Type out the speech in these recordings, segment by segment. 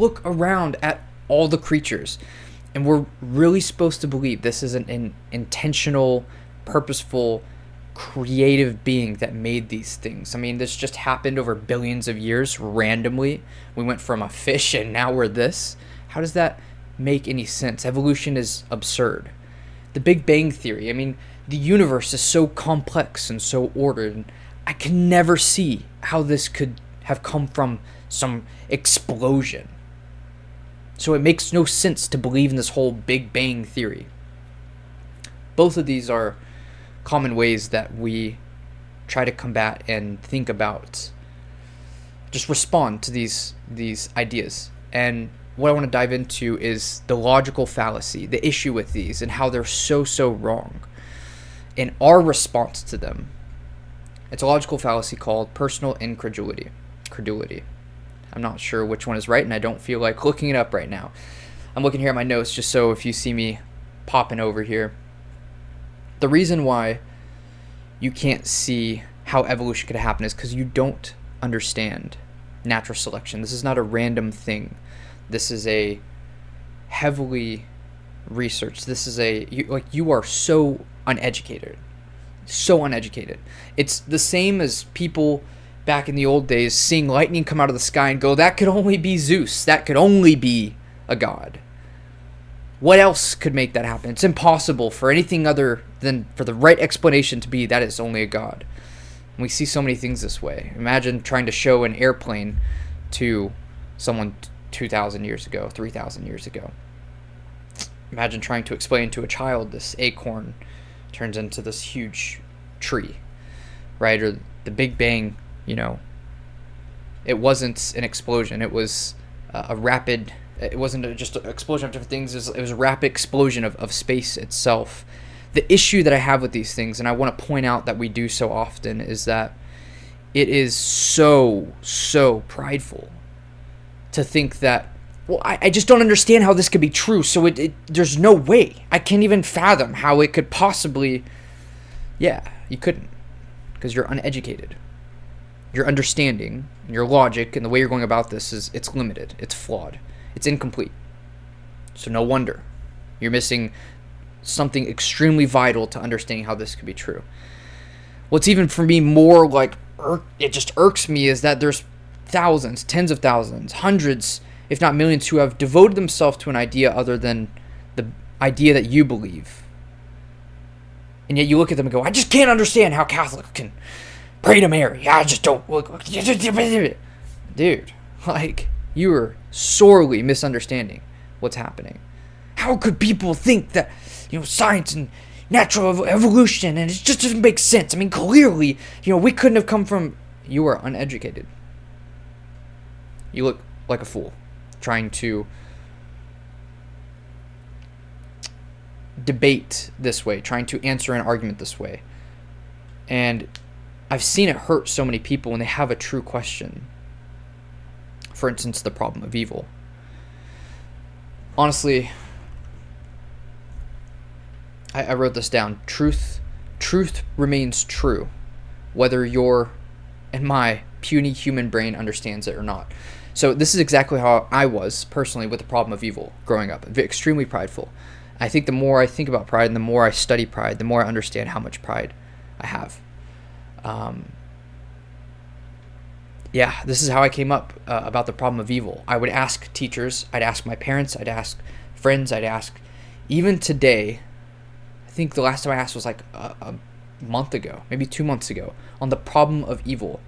Look around at all the creatures. And we're really supposed to believe this is an intentional, purposeful, creative being that made these things. I mean, this just happened over billions of years randomly. We went from a fish and now we're this. How does that make any sense? Evolution is absurd. The Big Bang Theory, I mean, the universe is so complex and so ordered. And I can never see how this could have come from some explosion. So it makes no sense to believe in this whole Big Bang Theory. Both of these are common ways that we try to combat and think about, just respond to these ideas. And what I want to dive into is the logical fallacy, the issue with these, and how they're so wrong, and our response to them. It's a logical fallacy called personal incredulity. I'm not sure which one is right, and I don't feel like looking it up right now. I'm looking here at my notes just so if you see me popping over here. The reason why you can't see how evolution could happen is because you don't understand natural selection. This is not a random thing. This is a heavily researched. This is you are so uneducated. So uneducated. It's the same as people back in the old days seeing lightning come out of the sky and go, that could only be Zeus. That could only be a god. What else could make that happen? It's impossible for anything other than for the right explanation to be that it's only a god. And we see so many things this way. Imagine trying to show an airplane to someone 2,000 years ago, 3,000 years ago. Imagine trying to explain to a child this acorn turns into this huge tree, right? Or the Big Bang, it wasn't an explosion. It was a rapid, it wasn't just an explosion of different things. It was a rapid explosion of space itself. The issue that I have with these things, and I want to point out that we do so often, is that it is so prideful to think that, well, I just don't understand how this could be true, so there's no way. I can't even fathom how it could possibly... Yeah, you couldn't, because you're uneducated. Your understanding, your logic, and the way you're going about this it's limited, it's flawed, it's incomplete. So no wonder you're missing something extremely vital to understanding how this could be true. What's even for me more like, it just irks me, is that there's thousands, tens of thousands, hundreds, if not millions, who have devoted themselves to an idea other than the idea that you believe. And yet you look at them and go, I just can't understand how Catholics can pray to Mary. I just don't. Dude, you are sorely misunderstanding what's happening. How could people think that, science and natural evolution, and it just doesn't make sense? I mean, clearly, we couldn't have come from... You are uneducated. You look like a fool trying to debate this way, trying to answer an argument this way. And I've seen it hurt so many people when they have a true question. For instance, the problem of evil. Honestly, I wrote this down. Truth remains true, whether your and my puny human brain understands it or not. So this is exactly how I was personally with the problem of evil growing up. Extremely prideful. I think the more I think about pride and the more I study pride, the more I understand how much pride I have. This is how I came up about the problem of evil. I would ask teachers, I'd ask my parents, I'd ask friends, I'd ask, even today, I think the last time I asked was like a month ago, maybe 2 months ago, on the problem of evil.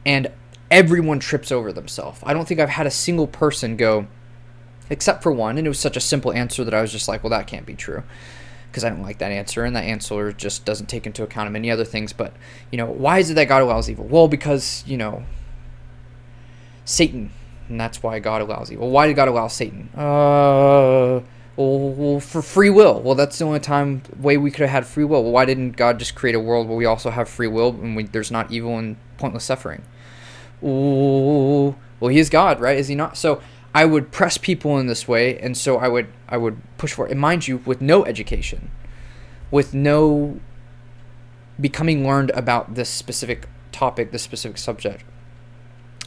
And everyone trips over themselves. I don't think I've had a single person go, except for one, and it was such a simple answer that I was just like, well, that can't be true, because I don't like that answer, and that answer just doesn't take into account many other things. But, why is it that God allows evil? Well, because, Satan, and that's why God allows evil. Well, why did God allow Satan? Well, for free will. Well, that's the only way we could have had free will. Well, why didn't God just create a world where we also have free will and there's not evil and pointless suffering? Well, he is God, right? Is he not? So I would press people in this way, and so I would push for it. And mind you, with no education, with no becoming learned about this specific topic, this specific subject.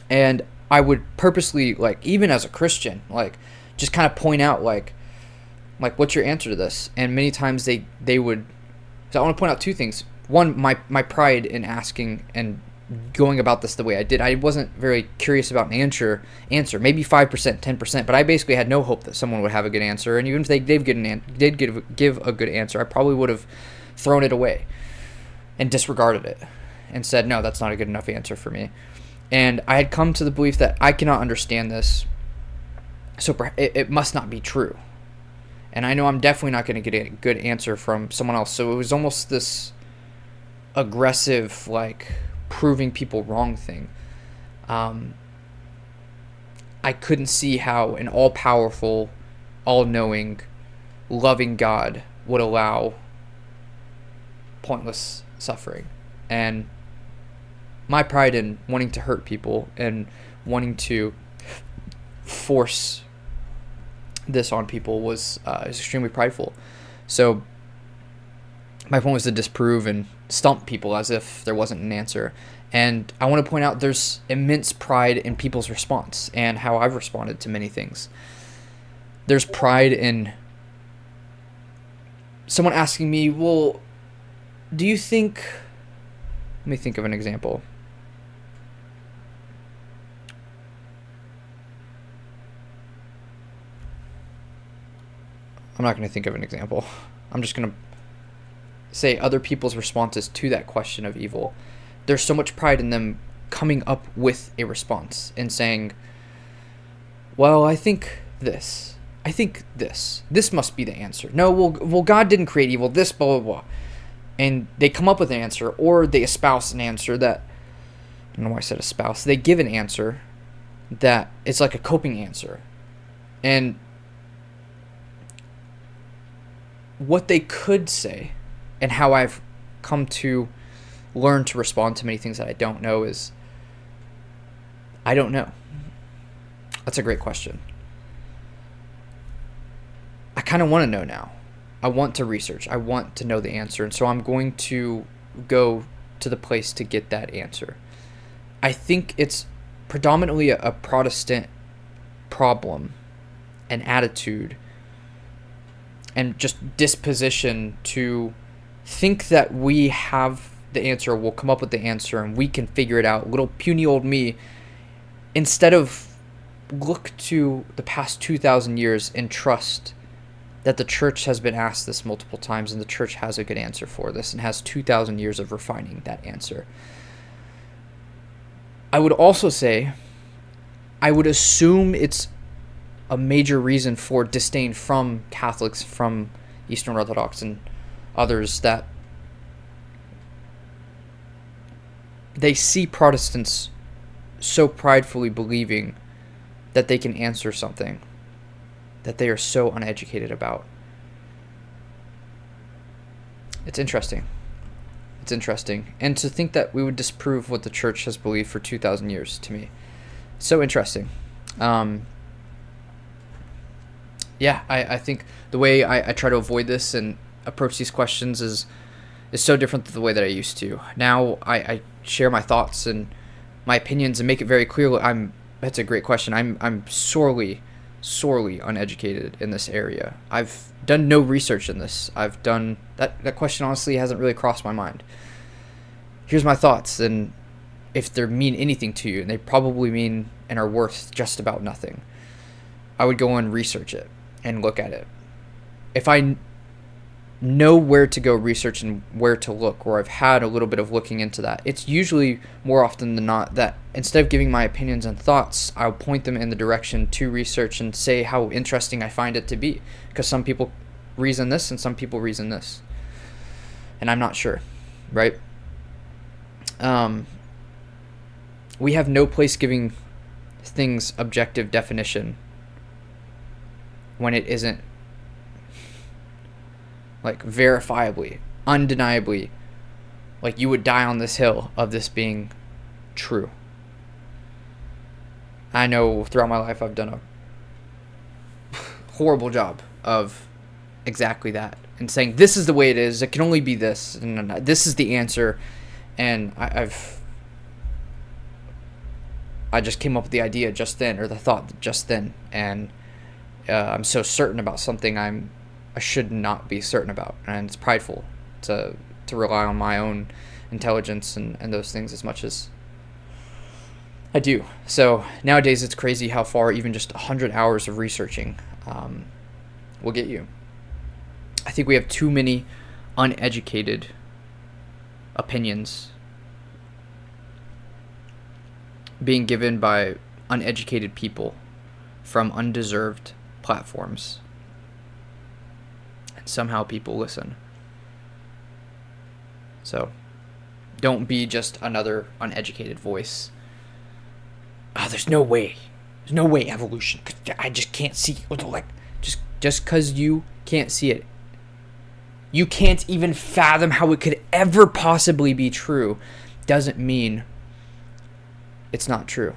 And I would purposely, like, even as a Christian, like, just kind of point out, like, what's your answer to this? And many times they would. So I want to point out two things. One, my pride in asking and going about this the way I did. I wasn't very curious about an answer. Maybe 5%, 10%, but I basically had no hope that someone would have a good answer. And even if they did give a good answer, I probably would have thrown it away and disregarded it and said, no, that's not a good enough answer for me. And I had come to the belief that I cannot understand this, so it must not be true. And I know I'm definitely not going to get a good answer from someone else. So it was almost this aggressive, like, proving people wrong thing. I couldn't see how an all-powerful, all-knowing, loving God would allow pointless suffering. And my pride in wanting to hurt people and wanting to force this on people was extremely prideful. So my point was to disprove and stump people as if there wasn't an answer. And I want to point out there's immense pride in people's response and how I've responded to many things. There's pride in someone asking me, well, do you think... Let me think of an example. I'm not going to think of an example. I'm just going to say other people's responses to that question of evil. There's so much pride in them coming up with a response and saying, well, I think this. I think this. This must be the answer. No, well, God didn't create evil. This, blah, blah, blah. And they come up with an answer, or they espouse an answer that, I don't know why I said espouse. They give an answer that it's like a coping answer. And what they could say, and how I've come to learn to respond to many things that I don't know, is I don't know. That's a great question. I kind of want to know now. I want to research. I want to know the answer. And so I'm going to go to the place to get that answer. I think it's predominantly a Protestant problem and attitude and just disposition to think that we have the answer, we'll come up with the answer, and we can figure it out. Little puny old me, instead of look to the past 2,000 years and trust that the church has been asked this multiple times and the church has a good answer for this and has 2,000 years of refining that answer. I would also say, I would assume it's a major reason for disdain from Catholics, from Eastern Orthodox and others, that they see Protestants so pridefully believing that they can answer something that they are so uneducated about. It's interesting. It's interesting. And to think that we would disprove what the church has believed for 2,000 years, to me, it's so interesting. Yeah, I think the way I try to avoid this and approach these questions is so different than the way that I used to. Now I share my thoughts and my opinions and make it very clear. That's a great question. I'm sorely uneducated in this area. I've done no research in this. I've done that question honestly hasn't really crossed my mind. Here's my thoughts, and if they mean anything to you, and they probably mean and are worth just about nothing, I would go and research it and look at it. If I know where to go research and where to look, or I've had a little bit of looking into that, it's usually more often than not that instead of giving my opinions and thoughts, I'll point them in the direction to research and say how interesting I find it to be, because some people reason this and some people reason this, and I'm not sure, right? We have no place giving things objective definition when it isn't, like, verifiably, undeniably, like, you would die on this hill of this being true. I know throughout my life I've done a horrible job of exactly that, and saying this is the way it is, it can only be this, and this is the answer, and I've I just came up with the idea just then, or the thought just then, and I'm so certain about something I should not be certain about, and it's prideful to rely on my own intelligence and those things as much as I do. So nowadays it's crazy how far even just 100 hours of researching will get you. I think we have too many uneducated opinions being given by uneducated people from undeserved platforms. And somehow people listen. So don't be just another uneducated voice. Oh, there's no way. There's no way evolution. I just can't see. Like, just because you can't see it, you can't even fathom how it could ever possibly be true, doesn't mean it's not true.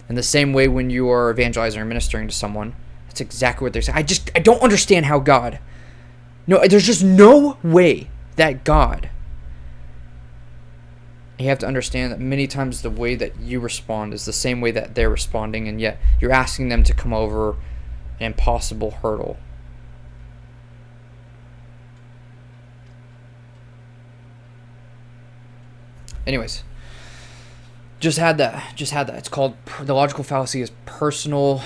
In the same way, when you are evangelizing or ministering to someone, that's exactly what they're saying. I don't understand how God. No, there's just no way that God. You have to understand that many times the way that you respond is the same way that they're responding, and yet you're asking them to come over an impossible hurdle. Anyways, just had that. It's called, the logical fallacy is personal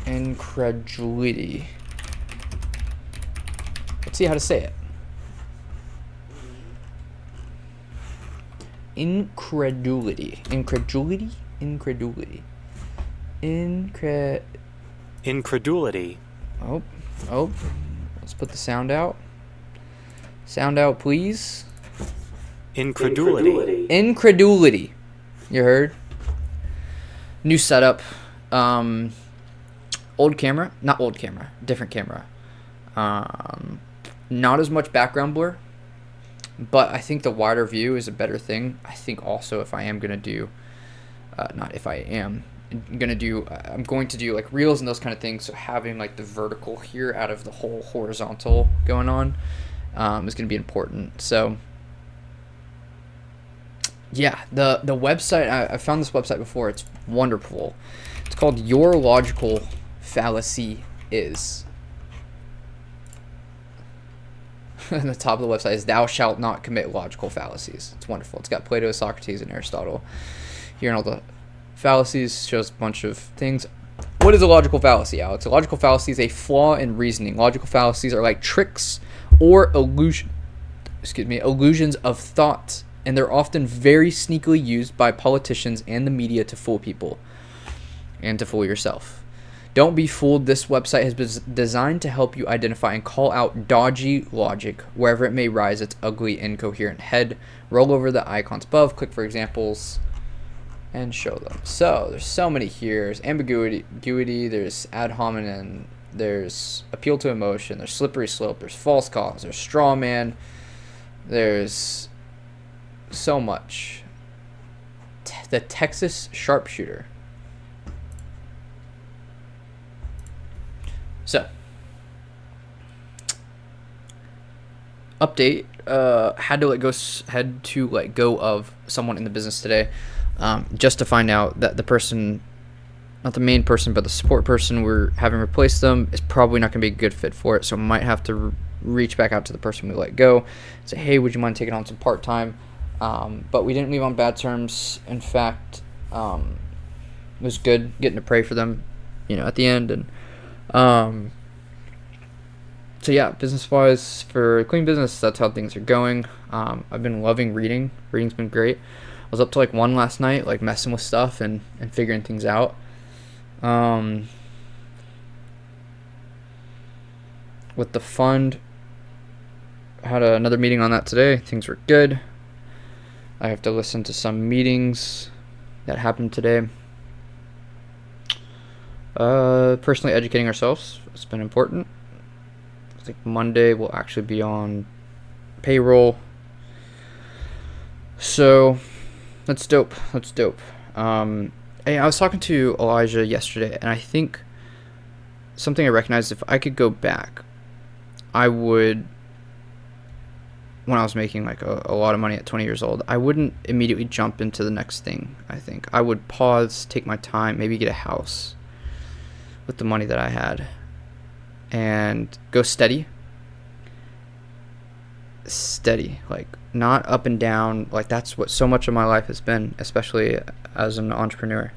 incredulity. Let's see how to say it. Incredulity. Oh, let's put the sound out. Sound out, please. Incredulity. You heard? New setup. Different camera. Not as much background blur, but I think the wider view is a better thing. I think also I'm going to do like reels and those kind of things. So having like the vertical here out of the whole horizontal going on is going to be important. So yeah, the website, I found this website before. It's wonderful. It's called Your Logical Fallacy Is. And the top of the website is thou shalt not commit logical fallacies. It's wonderful. It's got Plato, Socrates, and Aristotle here, and all the fallacies. Shows a bunch of things. What is a logical fallacy, Alex? A logical fallacy is a flaw in reasoning. Logical fallacies are like tricks or illusions of thought, and they're often very sneakily used by politicians and the media to fool people and to fool yourself. Don't be fooled. This website has been designed to help you identify and call out dodgy logic wherever it may rise its ugly, incoherent head. Roll over the icons above, click for examples, and show them. So there's so many here. There's ambiguity, there's ad hominem, there's appeal to emotion, there's slippery slope, there's false cause, there's straw man, there's so much. The Texas sharpshooter. So, update. Had to let go of someone in the business today, just to find out that the person, not the main person, but the support person we're having replace them, is probably not going to be a good fit for it. So I might have to reach back out to the person we let go, and say, hey, would you mind taking on some part time? But we didn't leave on bad terms. In fact, it was good getting to pray for them, at the end. And so yeah, business-wise, for clean business, that's how things are going. I've been loving reading. Reading's been great. I was up to 1 last night, messing with stuff and figuring things out. With the fund, I had another meeting on that today. Things were good. I have to listen to some meetings that happened today. Personally educating ourselves, it's been important. I think Monday we'll actually be on payroll. So that's dope. Hey, I was talking to Elijah yesterday, and I think something I recognized, if I could go back, I would when I was making like a lot of money at 20 years old, I wouldn't immediately jump into the next thing. I think I would pause, take my time, maybe get a house with the money that I had, and go steady, like not up and down. Like that's what so much of my life has been, especially as an entrepreneur.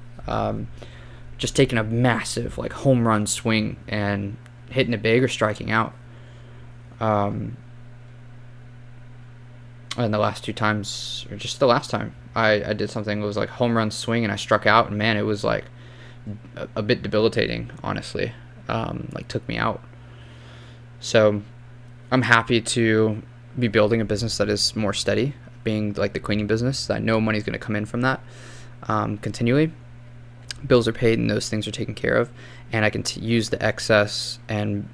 Just taking a massive like home run swing and hitting it big or striking out. And the last two times, or just the last time I did something, it was like home run swing and I struck out, and man, it was like a bit debilitating, honestly. Like took me out. So I'm happy to be building a business that is more steady, being like the cleaning business. I know money's going to come in from that continually. Bills are paid and those things are taken care of, and I can use the excess and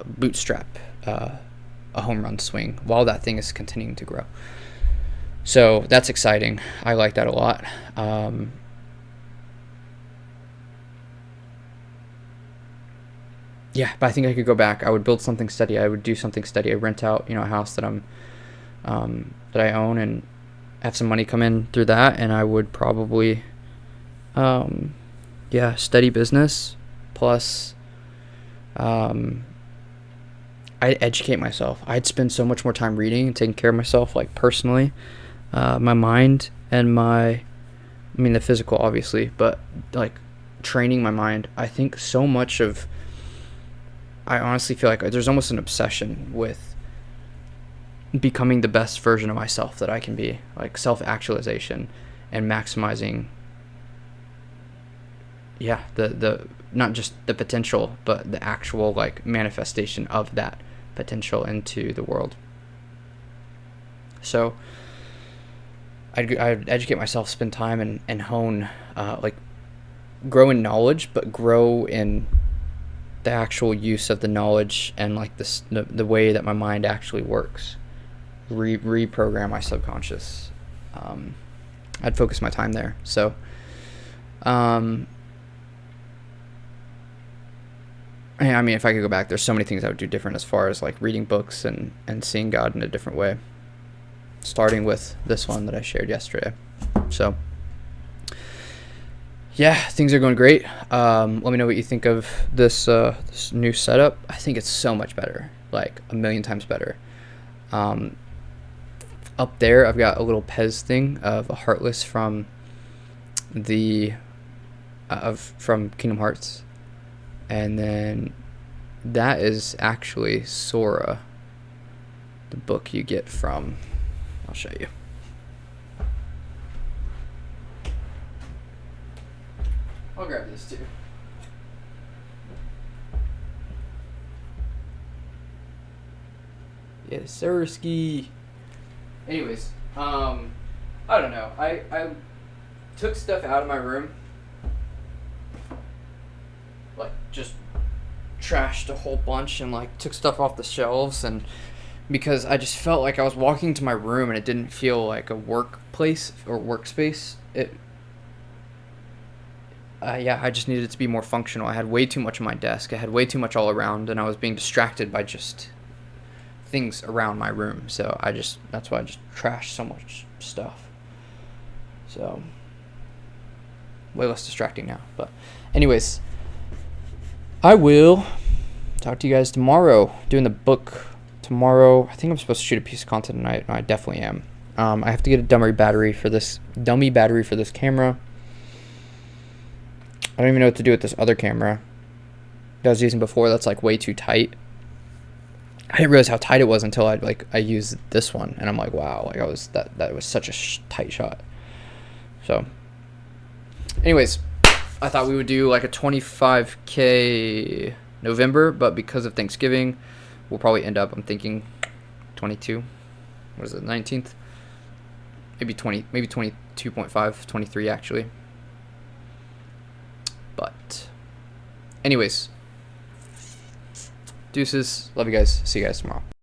bootstrap a home run swing while that thing is continuing to grow. So that's exciting. I like that a lot. Yeah, but I think I could go back. I would build something steady. I would do something steady. I rent out, a house that that I own, and have some money come in through that. And I would probably, steady business plus, I'd educate myself. I'd spend so much more time reading and taking care of myself, like personally, my mind and the physical, obviously, but like training my mind. I think so much of, I honestly feel like there's almost an obsession with becoming the best version of myself that I can be, like self-actualization and maximizing, the not just the potential, but the actual like manifestation of that potential into the world. So I'd educate myself, spend time and hone, like grow in knowledge, but grow in the actual use of the knowledge and like the way that my mind actually works. Reprogram my subconscious. I'd focus my time there. So, if I could go back, there's so many things I would do different as far as like reading books and seeing God in a different way, starting with this one that I shared yesterday. So yeah, things are going great. Let me know what you think of this new setup. I think it's so much better, like a million times better. Up there, I've got a little Pez thing of a Heartless from from Kingdom Hearts, and then that is actually Sora, the book you get from. I'll show you. I'll grab this too. Yes, sirski. Anyways, I don't know. I took stuff out of my room, like just trashed a whole bunch and like took stuff off the shelves, and because I just felt like I was walking to my room and it didn't feel like a workplace or workspace. I just needed it to be more functional. I had way too much on my desk. I had way too much all around, and I was being distracted by just things around my room. So that's why I just trashed so much stuff. So way less distracting now. But anyways, I will talk to you guys tomorrow. Doing the book tomorrow. I think I'm supposed to shoot a piece of content tonight. No, I definitely am. I have to get a dummy battery for this camera. I don't even know what to do with this other camera that I was using before. That's like way too tight. I didn't realize how tight it was until I used this one, and I'm like, wow, like that was such a tight shot. So anyways, I thought we would do like a 25K November, but because of Thanksgiving, we'll probably end up, I'm thinking 22. What is it, 19th? Maybe 20, maybe 22.5, 23 actually. But anyways, deuces. Love you guys. See you guys tomorrow.